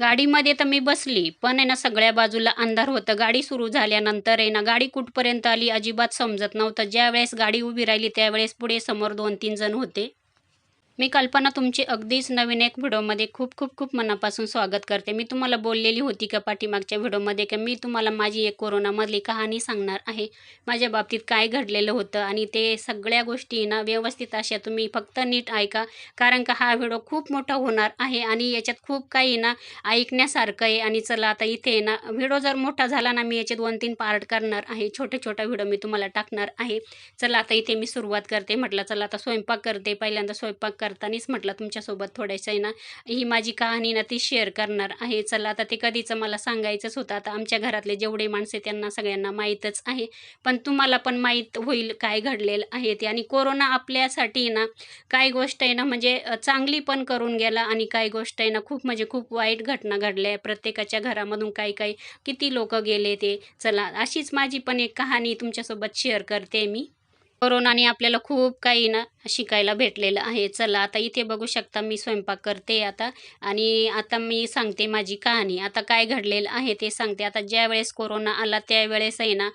गाडीमध्ये तर मी बसली, पण आहे ना सगळ्या बाजूला अंधार होतं. गाडी सुरू झाल्यानंतर आहे ना, गाडी कुठपर्यंत आली अजिबात समजत नव्हतं. ज्यावेळेस गाडी उभी राहिली त्यावेळेस पुढे समोर 2-3 जण होते. मी कल्पना तुमची अगदीच नवीन एक व्हिडिओमध्ये खूप खूप खूप मनापासून स्वागत करते. मी तुम्हाला बोललेली होती का पाठीमागच्या व्हिडिओमध्ये की मी तुम्हाला माझी एक कोरोनामधली कहाणी सांगणार आहे. माझ्या बाबतीत काय घडलेलं होतं आणि ते सगळ्या गोष्टी ना व्यवस्थित अशा तुम्ही फक्त नीट ऐका. कारण का हा व्हिडिओ खूप मोठा होणार आहे आणि याच्यात खूप काही ना ऐकण्यासारखं आहे. आणि चला आता इथे आहे ना व्हिडिओ जर मोठा झाला ना मी याचे 2-3 पार्ट करणार आहे. छोटे-छोटा व्हिडिओ मी तुम्हाला टाकणार आहे. चला आता इथे मी सुरुवात करते. म्हटलं चला आता स्वयंपाक करते. पहिल्यांदा स्वयंपाक करतानाच म्हटलं तुमच्यासोबत थोडंसं आहे ना, ही माझी कहाणी ना ती शेअर करणार आहे. चला आता ते कधीचं मला सांगायचंच होतं. आता आमच्या घरातले जेवढे माणसे त्यांना सगळ्यांना माहीतच आहे. पण तुम्हाला पण माहीत होईल काय घडलेलं आहे ते. आणि कोरोना आपल्यासाठी ना काही गोष्ट आहे ना म्हणजे चांगली पण करून गेला आणि काही गोष्ट आहे ना खूप म्हणजे खूप वाईट घटना घडल्या. प्रत्येकाच्या घरामधून काही किती लोकं गेले ते. चला अशीच माझी पण एक कहाणी तुमच्यासोबत शेअर करते मी. कोरोनाने आपल्याला खूप काही ना शिकायला भेटलेलं आहे. चला आता इथे बघू शकता मी स्वयंपाक करते आता. आणि आता मी सांगते माझी कहाणी. आता काय घडलेलं आहे ते सांगते. आता ज्यावेळेस कोरोना आला त्यावेळेस आहे ना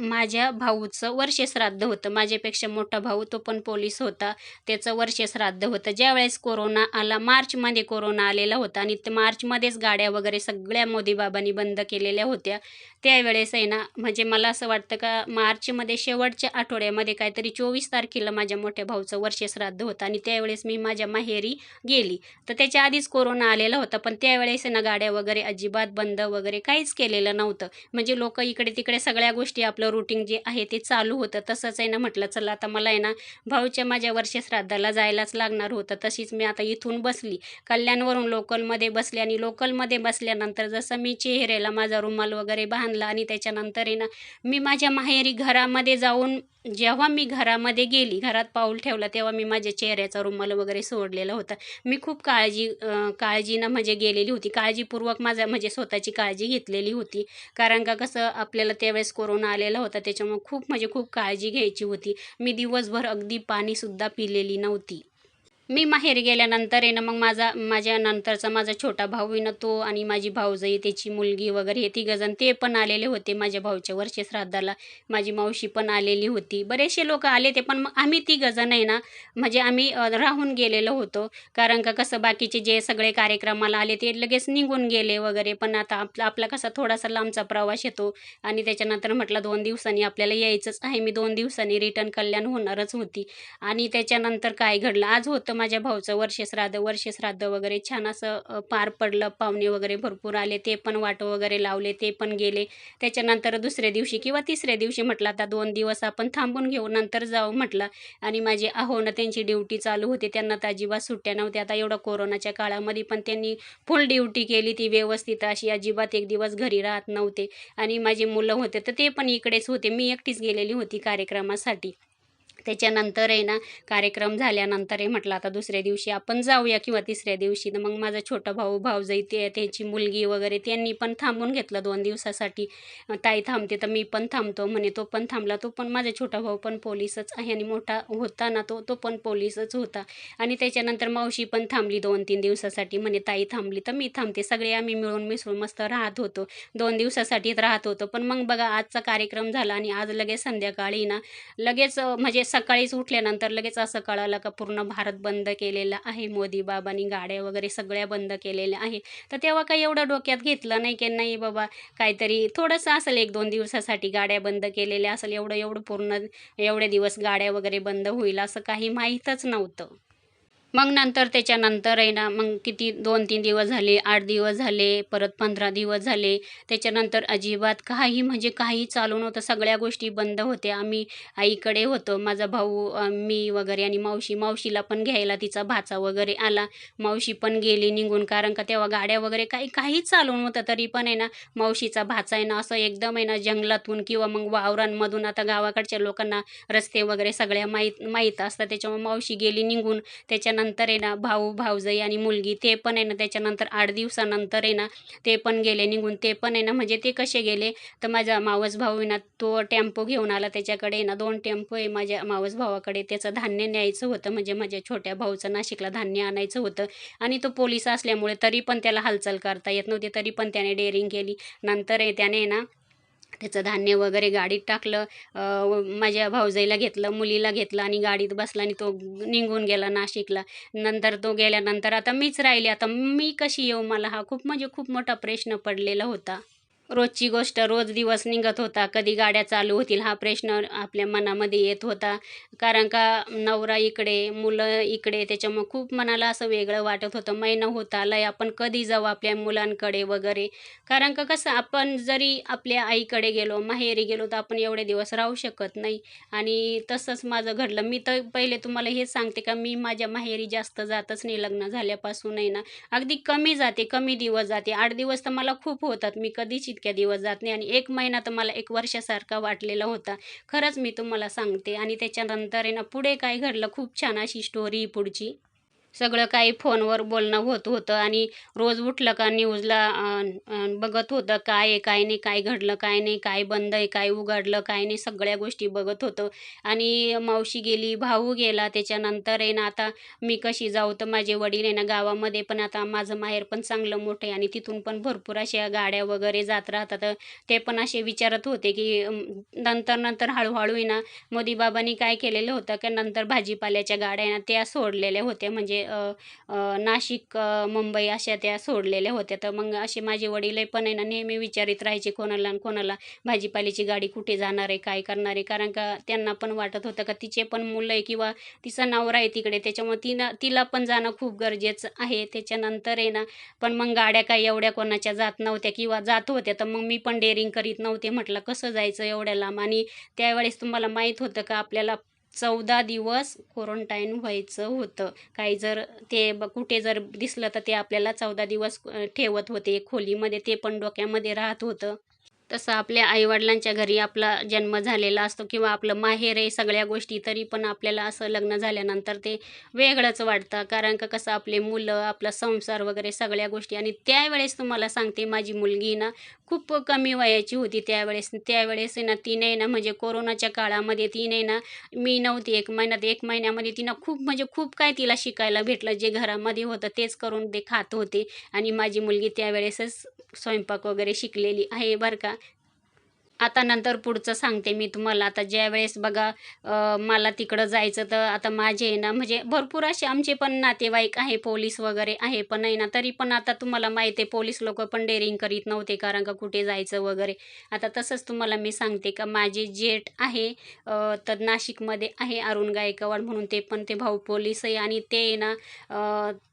माझ्या भाऊचं वर्षश्राद्ध होतं. माझ्यापेक्षा मोठा भाऊ तो पण पोलीस होता. त्याचं वर्षश्राद्ध होतं. ज्यावेळेस कोरोना आला मार्चमध्ये कोरोना आलेला होता आणि ते मार्चमध्येच गाड्या वगैरे सगळ्या मोदी बाबांनी बंद केलेल्या होत्या. त्यावेळेस आहे ना म्हणजे मला असं वाटतं का मार्चमध्ये शेवटच्या आठवड्यामध्ये काहीतरी 24 तारखेला माझ्या मोठ्या भाऊचं वर्षश्राद्ध होतं आणि त्यावेळेस मी माझ्या माहेरी गेली. तर त्याच्या आधीच कोरोना आलेला होता, पण त्यावेळेस आहे ना गाड्या वगैरे अजिबात बंद वगैरे काहीच केलेलं नव्हतं. म्हणजे लोकं इकडे-तिकडे सगळ्या गोष्टी आपलं रुटीन जे आहे ते चालू होतं. तसंच आहे ना म्हटलं चला आता मला आहे ना भाऊच्या माझ्या वर्षश्राद्धाला जायलाच लागणार होतं. तशीच मी आता इथून बसली. कल्याणवरून लोकलमध्ये बसले आणि लोकलमध्ये बसल्यानंतर जसं मी चेहऱ्याला माझा रुमाल वगैरे बांधला आणि त्याच्यानंतर आहे ना मी माझ्या माहेरी घरामध्ये जाऊन जेव्हा मी घरामध्ये गेली, घरात पाऊल ठेवलं, तेव्हा मी माझ्या चेहऱ्याचा रुमाल वगैरे सोडलेला होता. मी खूप काळजीनं म्हणजे गेलेली होती. काळजीपूर्वक माझा म्हणजे स्वतःची काळजी घेतलेली होती. कारण का कसं आपल्याला त्यावेळेस कोरोना आलेला होता, त्याच्यामुळे खूप म्हणजे खूप काळजी घ्यायची होती. मी दिवसभर अगदी पाणीसुद्धा पिलेली नव्हती. मी माहेरी गेल्यानंतर आहे ना मग माझ्या नंतरचा माझा छोटा भाऊ आहे ना तो आणि माझी भाऊजाई, त्याची मुलगी वगैरे हे तिघंजण ते पण आलेले होते माझ्या भाऊच्या वर्षश्राद्धाला. माझी मावशी पण आलेली होती. बरेचसे लोकं आले ते पण मग आम्ही तिघंजण आहे ना म्हणजे आम्ही राहून गेलेलो होतो. कारण का कसं बाकीचे जे सगळे कार्यक्रमाला आले ते लगेच निघून गेले वगैरे. पण आता आपला आपला कसा थोडासा लांबचा प्रवास येतो आणि त्याच्यानंतर म्हटलं 2 दिवसांनी आपल्याला यायचंच आहे. मी 2 दिवसांनी रिटर्न कल्याण होणारच होती. आणि त्याच्यानंतर काय घडलं, आज होतं माझ्या भाऊचं वर्षश्राद्ध वगैरे छान असं पार पडलं. पाहुणे वगैरे भरपूर आले, ते पण वाटं वगैरे लावले, ते पण गेले. त्याच्यानंतर दुसऱ्या दिवशी किंवा तिसऱ्या दिवशी म्हटलं आता 2 दिवस आपण थांबून घेऊ, नंतर जाऊ म्हटलं. आणि माझे अहोनं त्यांची ड्युटी चालू होती, त्यांना तर अजिबात सुट्ट्या नव्हत्या. आता एवढं कोरोनाच्या काळामध्ये पण त्यांनी फुल ड्युटी केली ती व्यवस्थित अशी, अजिबात एक दिवस घरी राहत नव्हते. आणि माझी मुलं होते तर ते पण इकडेच होते. मी एकटीच गेलेली होती कार्यक्रमासाठी. त्याच्यानंतर आहे ना कार्यक्रम झाल्यानंतर आहे म्हटलं आता दुसऱ्या दिवशी आपण जाऊया किंवा तिसऱ्या दिवशी. तर मग माझा छोटा भाऊ, भाऊजाई, त्याची मुलगी वगैरे त्यांनी पण थांबून घेतलं 2 दिवसासाठी. ताई थांबते तर मी पण थांबतो म्हणे. तो पण थांबला. तो पण माझा छोटा भाऊ पण पोलीसच आहे आणि मोठा होता ना तो, तो पण पोलीसच होता. आणि त्याच्यानंतर मावशी पण थांबली 2-3 दिवसासाठी. म्हणे ताई थांबली तर मी थांबते. सगळे आम्ही मिळून मिसळून मस्त राहत होतो. 2 दिवसासाठीच राहत होतो. पण मग बघा आजचा कार्यक्रम झाला आणि आज लगेच संध्याकाळी ना लगेच म्हणजे सकाळीच उठल्यानंतर लगेच असं कळालं का पूर्ण भारत बंद केलेला आहे. मोदी बाबांनी गाड्या वगैरे सगळ्या बंद केलेल्या आहे. तर तेव्हा काही एवढं डोक्यात घेतलं नाही की नाही बाबा काहीतरी थोडंसं असेल 1-2 दिवसासाठी गाड्या बंद केलेल्या असेल. एवढं एवढं पूर्ण एवढे दिवस गाड्या वगैरे बंद होईल असं काही माहीतच नव्हतं. मग नंतर त्याच्यानंतर आहे ना, मग किती 2-3 दिवस झाले, 8 दिवस झाले, परत 15 दिवस झाले. त्याच्यानंतर अजिबात काही म्हणजे काही चालू नव्हतं. सगळ्या गोष्टी बंद होत्या. आम्ही आईकडे होतो. माझा भाऊ, मी वगैरे आणि मावशीला पण घ्यायला तिचा भाचा वगैरे आला. मावशी पण गेली निघून कारण का तेव्हा गाड्या वगैरे काहीच चालू नव्हतं. तरी पण आहे ना, मावशीचा भाचा आहे ना, असं एकदम आहे ना जंगलातून किंवा मग वावरांमधून आता गावाकडच्या लोकांना रस्ते वगैरे सगळ्या माहीत असतात. त्याच्यामुळे मावशी गेली निघून. त्याच्यानंतर त्याच्यानंतर आहे ना भाऊ भाऊजाई आणि मुलगी ते पण आहे ना त्याच्यानंतर 8 दिवसानंतर आहे ना ते पण गेले निघून. ते पण आहे ना म्हणजे ते कसे गेले, तर माझा मावस भाऊ आहे ना तो टेम्पो घेऊन आला. त्याच्याकडे आहे ना 2 टेम्पो आहे माझ्या मावस भावाकडे. त्याचं धान्य न्यायचं होतं, म्हणजे माझ्या छोट्या भाऊचं नाशिकला धान्य आणायचं होतं आणि तो पोलीस असल्यामुळे तरी पण त्याला हालचाल करता येत नव्हती. तरी पण त्याने डेअरिंग केली. नंतर आहे त्याने ना त्याचं धान्य वगैरे गाडीत टाकलं. माझ्या भावजाईला घेतलं, मुलीला घेतलं आणि गाडीत बसला आणि तो निघून गेला नाशिकला. नंतर तो गेल्यानंतर आता मीच राहिली. आता मी कशी येऊ? मला हा खूप म्हणजे खूप मोठा प्रश्न पडलेला होता. रोजची गोष्ट, रोज दिवस निघत होता. कधी गाड्या चालू होतील हा प्रश्न आपल्या मनामध्ये येत होता. कारण का नवरा इकडे, मुलं इकडे, त्याच्यामुळं खूप मनाला असं वेगळं वाटत होतं. महिना होत आलाय, आपण कधी जाऊ आपल्या मुलांकडे वगैरे. कारण का कसं आपण जरी आपल्या आईकडे गेलो, माहेरी गेलो, तर आपण एवढे दिवस राहू शकत नाही आणि तसंच माझं घडलं. मी तर पहिले तुम्हाला हेच सांगते का मी माझ्या माहेरी जास्त जातच नाही लग्न झाल्यापासून आहे ना. अगदी कमी जाते, कमी दिवस जाते. 8 दिवस तर मला खूप होतात. मी कधीच इतक्या दिवस जात नाही आणि 1 महिना तर मला 1 वर्षासारखा वाटलेला होता. खरंच मी तुम्हाला सांगते आणि त्याच्यानंतर आहे ना पुढे काय घडलं, खूप छान अशी स्टोरी पुढची. सगळं काही फोनवर बोलणं होत होतं आणि रोज उठलं का न्यूजला बघत होतं काय आहे, काय नाही, काय घडलं, काय नाही, काय बंद आहे, काय उघडलं, काय नाही, सगळ्या गोष्टी बघत होतो. आणि मावशी गेली, भाऊ गेला, त्याच्यानंतर आहे ना आता मी कशी जाऊ? तर माझे वडील आहे ना गावामध्ये, पण आता माझं माहेर पण चांगलं मोठं आहे आणि तिथून पण भरपूर अशा गाड्या वगैरे जात राहतात. तर ते पण असे विचारत होते की नंतर नंतर हळूहळू आहे ना मोदी बाबांनी काय केलेलं होतं की नंतर भाजीपाल्याच्या गाड्या आहे ना त्या सोडलेल्या होत्या. म्हणजे नाशिक, मुंबई अशा त्या सोडलेल्या होत्या. तर मग असे माझे वडील पण आहे ना नेहमी विचारित राहायचे कोणाला न कोणाला, भाजीपाल्याची गाडी कुठे जाणार आहे, काय करणार आहे? कारण का त्यांना पण वाटत होतं का तिचे पण मुलं आहे किंवा तिचा नवरा आहे तिकडे, त्याच्यामुळे तिला पण जाणं खूप गरजेचं आहे. त्याच्यानंतर आहे ना पण मग गाड्या काही एवढ्या कोणाच्या जात नव्हत्या किंवा जात होत्या, तर मग मी पण डेअरिंग करीत नव्हते. म्हटलं कसं जायचं एवढ्या लांब? आणि त्यावेळेस तुम्हाला माहीत होतं का आपल्याला 14 दिवस क्वारंटाईन व्हायचं होतं. काही जर ते कुठे जर दिसलं तर ते आपल्याला 14 दिवस ठेवत होते खोलीमध्ये. ते पण डोक्यामध्ये राहत होतं. तसं आपल्या आई-वडिलांच्या घरी आपला जन्म झालेला असतो किंवा आपलं माहेर आहे सगळ्या गोष्टी, तरी पण आपल्याला असं लग्न झाल्यानंतर ते वेगळंच वाटतं. कारण का कसं आपले मुलं, आपला संसार वगैरे सगळ्या गोष्टी. आणि त्यावेळेस तुम्हाला सांगते माझी मुलगी ना खूप कमी वयाची होती त्यावेळेस. त्यावेळेस आहे ना तिने ना म्हणजे कोरोनाच्या काळामध्ये तिने ना मी नव्हती 1 महिन्यात, 1 महिन्यामध्ये तिनं खूप म्हणजे खूप काय तिला शिकायला भेटलं. जे घरामध्ये होतं तेच करून ते खात होते आणि माझी मुलगी त्यावेळेसच स्वयंपाक वगैरे शिकलेली आहे बरं का. आता नंतर पुढचं सांगते मी तुम्हाला. आता ज्यावेळेस बघा मला तिकडं जायचं, तर आता माझे आहे ना म्हणजे भरपूर असे आमचे पण नातेवाईक आहे, पोलीस वगैरे आहे. पण आहे ना तरी पण आता तुम्हाला माहिती आहे पोलीस लोकं पण डेअरिंग करीत नव्हते कारण का कुठे जायचं वगैरे. आता तसंच तुम्हाला मी सांगते का माझे जेठ आहे तर नाशिकमध्ये आहे अरुण गायकवाड म्हणून. ते भाऊ पोलीस आहे आणि ते आहे ना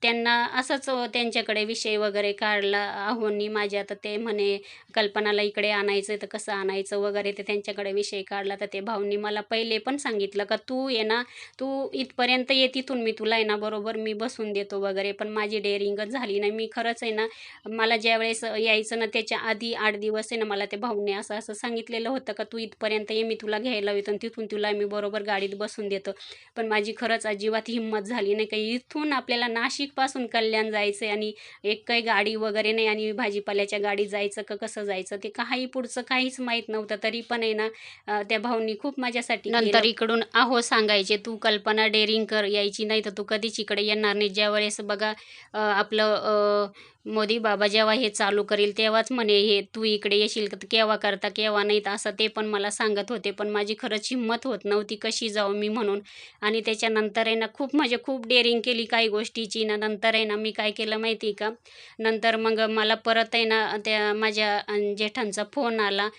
त्यांना असंच त्यांच्याकडे विषय वगैरे काढला आहोंनी माझ्या. तर ते म्हणे कल्पनाला इकडे आणायचं तर कसं आणायचं वगैरे, ते त्यांच्याकडे विषय काढला. तर ते भाऊंनी मला पहिले पण सांगितलं का तू ये ना, तू इथपर्यंत ये, तिथून मी तुला आहे ना बरोबर मी बसून देतो वगैरे. पण माझी डेअरिंगच झाली नाही. मी खरंच आहे ना मला ज्यावेळेस यायचं ना त्याच्या आधी 8 दिवस आहे ना मला ते भाऊंनी असं असं सांगितलेलं होतं का तू इथपर्यंत ये, मी तुला घ्यायला येतो आणि तिथून तुला मी बरोबर गाडीत बसून देतो. पण माझी खरंच अजिबात हिंमत झाली नाही का इथून आपल्याला नाशिकपासून कल्याण जायचं आहे आणि एक काही गाडी वगैरे नाही आणि भाजीपाल्याच्या गाडीत जायचं का कसं जायचं ते काही पुढचं काहीच माहीत नव्हतं. तरी पण आहे ना त्या भाऊंनी खूप माझ्यासाठी नंतर इकडून आहो सांगायचे, "तू कल्पना डेअरिंग कर, यायची नाही तर तू कधीच इकडे येणार नाही." ज्यावेळेस बघा आपलं मोदी बाबा जेव्हा हे चालू करील तेव्हाच म्हणे हे तू इकडे येशील तर केव्हा करता केव्हा नाही, तर असं ते पण मला सांगत होते. पण माझी खरंच हिंमत होत नव्हती कशी जाऊ मी म्हणून. आणि त्याच्यानंतर आहे ना खूप म्हणजे खूप डेअरिंग केली काही गोष्टीची ना. नंतर आहे ना मी काय केलं माहिती आहे का, नंतर मग मला परत आहे ना त्या माझ्या जेठांचा फोन आला.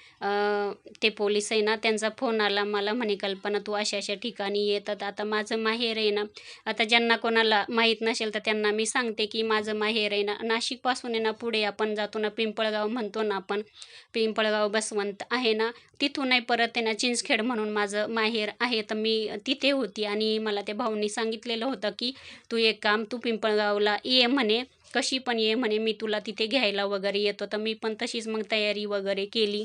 ते पोलीस आहे ना त्यांचा फोन आला मला, म्हणे कल्पना तू अशा अशा ठिकाणी येतात. आता माझं माहेर आहे ना, आता ज्यांना कोणाला माहीत नसेल तर त्यांना मी सांगते की माझं माहेर आहे ना नाशिकपासून आहे ना पुढे आपण जातो ना पिंपळगाव म्हणतो ना आपण, पिंपळगाव बसवंत आहे ना, तिथून आहे परत आहे ना चिंचखेड म्हणून माझं माहेर आहे. तर मी तिथे होती आणि मला त्या भाऊंनी सांगितलेलं होतं की तू एक काम, तू पिंपळगावला ये म्हणे, कशी पण ये म्हणे, मी तुला तिथे घ्यायला वगैरे येतो. तर मी पण तशीच मग तयारी वगैरे केली.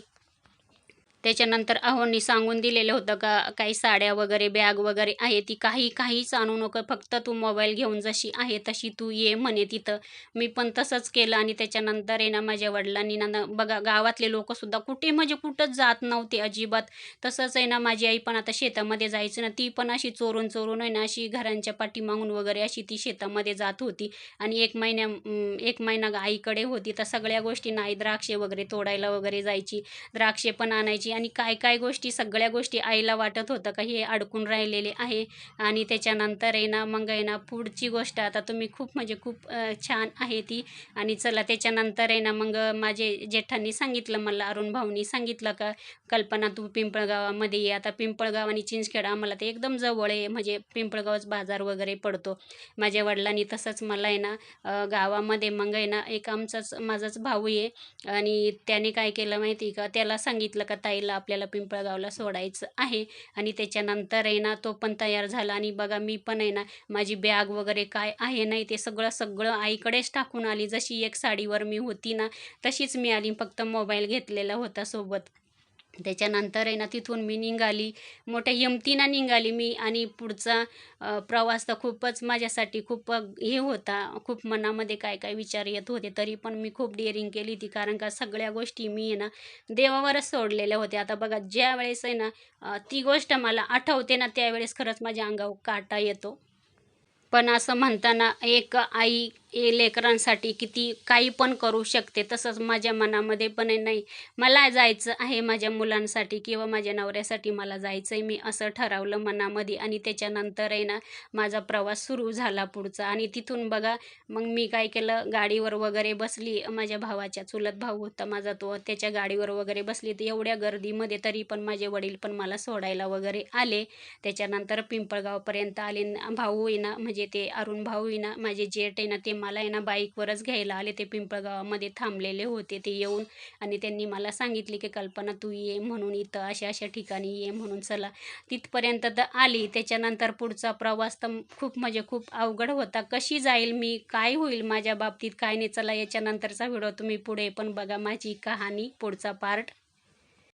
त्याच्यानंतर अहोंनी सांगून दिलेलं होतं का काही साड्या वगैरे, बॅग वगैरे आहे ती काहीच आणू नको. फक्त तू मोबाईल घेऊन जशी आहे तशी तू ये म्हणे तिथं. मी पण तसंच केलं आणि त्याच्यानंतर आहे ना माझ्या वडिलांनी ना बघा गावातले लोकंसुद्धा कुठे म्हणजे कुठंच जात नव्हते अजिबात. तसंच आहे ना माझी आई पण आता शेतामध्ये जायची ना, ती पण अशी चोरून-चोरून आहे ना अशी घरांच्या पाठीमागून वगैरे अशी ती शेतामध्ये जात होती. आणि 1 महिना आईकडे होती. तर सगळ्या गोष्टी आई द्राक्षे वगैरे तोडायला वगैरे जायची. द्राक्षे पण आणायची आणि काय-काय गोष्टी सगळ्या गोष्टी आईला वाटत होतं का हे अडकून राहिलेले आहे. आणि त्याच्यानंतर आहे ना मग आहे ना पुढची गोष्ट आता तुम्ही खूप म्हणजे खूप छान आहे ती. आणि चला त्याच्यानंतर आहे ना मग माझे जेठांनी सांगितलं मला, अरुण भाऊनी सांगितलं का कल्पना तू पिंपळगावामध्ये ये. आता पिंपळगाव आणि चिंचखेड आम्हाला ते एकदम जवळ आहे, म्हणजे पिंपळगावच बाजार वगैरे पडतो. माझ्या वडिलांनी तसंच मला आहे ना गावामध्ये मग आहे ना एक माझाच भाऊ आहे आणि त्याने काय केलं माहिती आहे का, त्याला सांगितलं का ताईला आपल्याला पिंपळगावला सोडायचं आहे. आणि त्याच्यानंतर आहे ना तो पण तयार झाला आणि बघा मी पण आहे ना माझी बॅग वगैरे काय आहे नाही ते सगळं आईकडेच टाकून आली. जशी एक साडीवर मी होती ना तशीच मी आली, फक्त मोबाईल घेतलेला होता सोबत. त्याच्यानंतर आहे ना तिथून मी निघाली, मोठ्या हिमतीनं निघाली मी. आणि पुढचा प्रवास तर खूपच माझ्यासाठी खूप हे होता. खूप मनामध्ये काय काय विचार येत होते, तरी पण मी खूप डेअरिंग केली ती, कारण का सगळ्या गोष्टी मी आहे ना देवावरच सोडलेल्या होत्या. आता बघा ज्यावेळेस आहे ना ती गोष्ट मला आठवते ना त्यावेळेस खरंच माझ्या अंगावर काटा येतो. पण असं म्हणताना एक आई लेकरांसाठी किती काही पण करू शकते. तसंच माझ्या मनामध्ये पण आहे, नाही मला जायचं आहे माझ्या मुलांसाठी किंवा माझ्या नवऱ्यासाठी मला जायचं आहे. मी असं ठरवलं मनामध्ये आणि त्याच्यानंतर आहे ना माझा प्रवास सुरू झाला पुढचा. आणि तिथून बघा मग मी काय केलं, गाडीवर वगैरे बसली. माझ्या भावाच्या चुलत भाऊ होता माझा तो, त्याच्या गाडीवर वगैरे बसली. तर एवढ्या गर्दीमध्ये तरी पण माझे वडील पण मला सोडायला वगैरे आले. त्याच्यानंतर पिंपळगावपर्यंत आले. भाऊ आहे ना म्हणजे ते अरुण भाऊ आहे ना माझे जेठ आहे ना ते मला आहे ना बाईकवरच घ्यायला आले. ते पिंपळगावामध्ये थांबलेले होते ते येऊन. आणि त्यांनी मला सांगितले की कल्पना तू ये म्हणून इथं अशा-अशा ठिकाणी ये म्हणून. चला तिथपर्यंत तर आली. त्याच्यानंतर पुढचा प्रवास तर खूप म्हणजे खूप अवघड होता. कशी जाईल मी, काय होईल माझ्या बाबतीत, काय नाही. चला याच्यानंतरचा व्हिडिओ तुम्ही पुढे पण बघा माझी कहाणी पुढचा पार्ट.